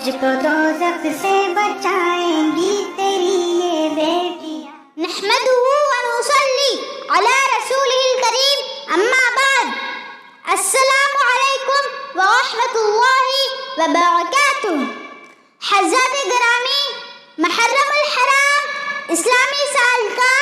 تجھ کو دوزخ سے بچائیں گی تیری یہ بیٹیاں. نحمدہ ونصلی علی رسولہ الکریم، اما بعد. السلام علیکم ورحمۃ اللہ وبرکاتہ. حضرات گرامی، محرم الحرام اسلامی سال کا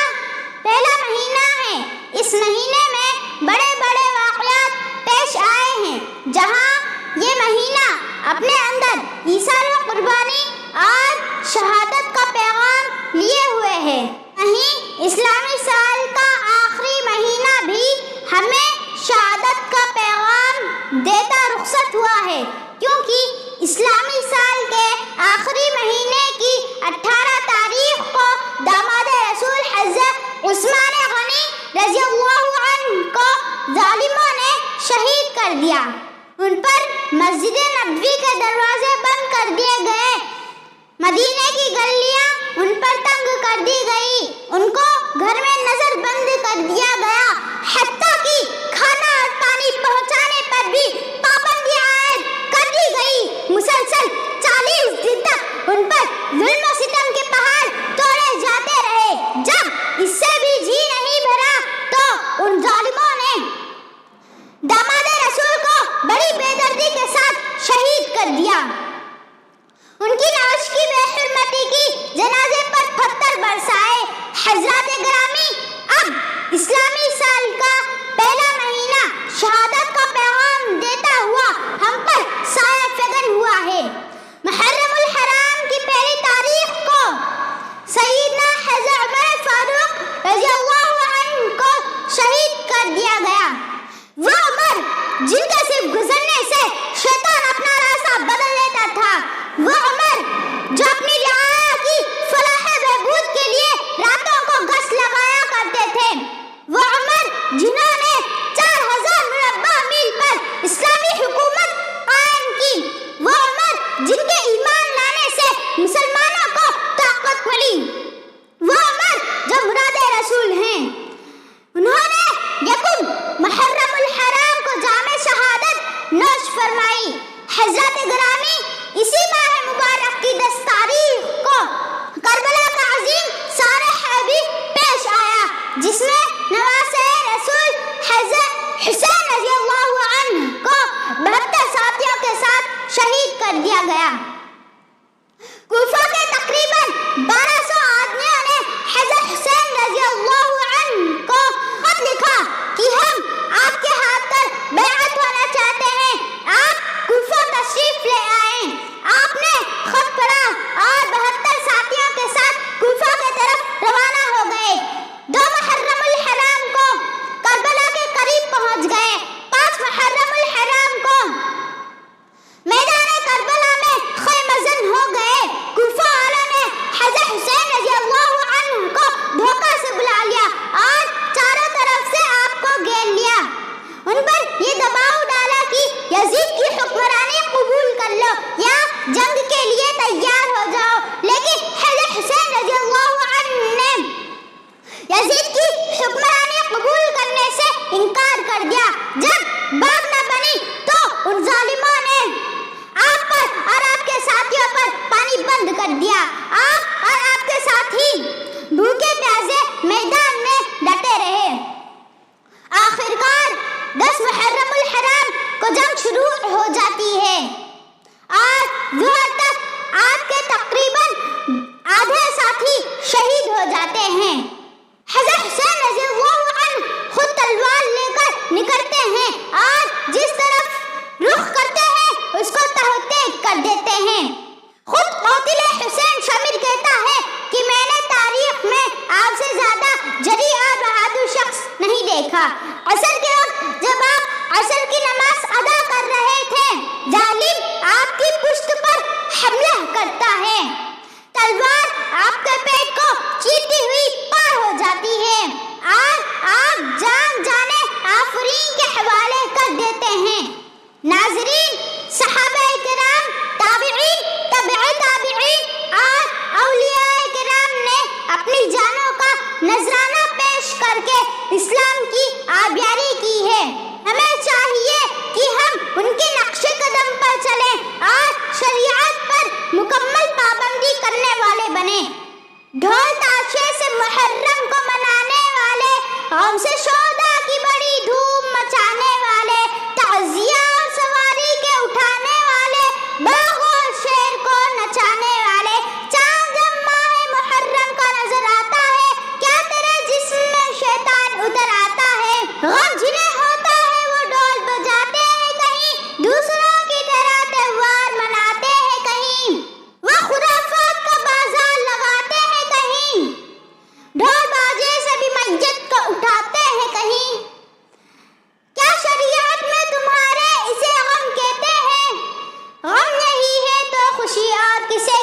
پہلا مہینہ ہے. اس مہینے میں بڑے بڑے واقعات پیش آئے ہیں، جہاں یہ مہینہ اپنے اندر ایثار و قربانی اور شہادت کا پیغام لیے ہوئے ہے. وہیں اسلامی سال کا آخری مہینہ بھی ہمیں شہادت کا پیغام دیتا رخصت ہوا ہے، کیونکہ اسلامی سال کے آخری مہینے کی 18 تاریخ کو داماد رسول حضرت عثمان غنی رضی اللہ عنہ کو ظالموں نے شہید کر دیا. ان پر مسجد نبوی کے دروازے بند کر دیے گئے، مدینے کی گلیاں ان پر تنگ کر دی گئی، ان کو گھر میں نظر بند کر دیا گیا، حتیٰ کہ کھانا اور پانی پہنچانے پر بھی پابندی عائد کر دی گئی. مسلسل 40 دن تک ان پر ظلم و ستم کے پہاڑ توڑے جاتے رہے. جب اس سے بھی جی نہیں بھرا تو ان ظالموں نے داماد رسول کو بڑی بے دردی کے ساتھ شہید کر دیا. ان کی نعش کی بے حرمتی کی، جنازے پر پتھر برسائے. حضرات گرامی، اب اسلامی سال کا پہلا مہینہ شہادت کا پیغام دیتا ہوا ہم پر سایہ فگن ہوا ہے. محرم الحرام کی پہلی تاریخ کو سیدنا حضرت عمر فاروق رضی اللہ عنہ کو شہید کر دیا گیا. وہ عمر جن کا صرف گزرنے سے شیطان اپنا راستہ بدل لیتا تھا، وہ عمر جو اپنی رعایا کی فلاح بہبود کے لیے راتوں کو گشت لگایا کرتے تھے، وہ عمر جنہوں نے 4000 مربع میل پر اسلامی حکومت قائم کی، وہ عمر جن کے ایمان لانے سے مسلمانوں کو طاقت ملی، وہ عمر جو مراد رسول ہیں. انہوں نے یکم محرم الحرام کو جامع شہادت نوش فرمائی. حضرات گرامی، اسی ماہ مبارک کی 10 تاریخ کو کربلا کا عظیم صالح بھی پیش آیا، جس میں نواسے رسول حضرت حسین رضی اللہ عنہ کو 72 ساتھیوں کے ساتھ شہید کر دیا گیا. کوفہ کے تقریباً 1200 آدمیوں نے حضرت حسین رضی اللہ عنہ کو خط لکھا کہ ہم آپ کے ہاتھ پر بیعت ہونا چاہتے ہیں، آپ کوفہ تشریف لے آئیں. آپ نے خط پڑھا اور 72 ساتھیوں کے ساتھ کوفہ کی طرف روانہ ہو گئے. 2 محرم الحرام کو کربلا کے قریب پہنچ گئے. 5 محرم الحرام کو میدان کربلا میں خیمہ زن ہو گئے. کوفہ ڈھول تاشے سے محرم کو منانے والے، غم سے شودا کی بڑی دھوم مچانے والے، تعزیہ اور سواری کے اٹھانے والے، باغ اور شیر کو نچانے والے، چاند جب ماہ محرم کا نظر آتا ہے، کیا تیرے جسم میں شیطان اتر آتا ہے؟ غم جنہیں ہوتا ہے وہ ڈھول بجاتے ہیں کہیں، دوسروں کی طرح تہوار مناتے ہیں کہیں، وہ خرافات کا بازار لگاتے ہیں کہیں، ڈھول باجے سے بھی میت کو اٹھاتے ہیں کہیں۔ کیا شریعت میں تمہارے اسے غم کہتے ہیں؟ غم نہیں ہے تو خوشی اور کسے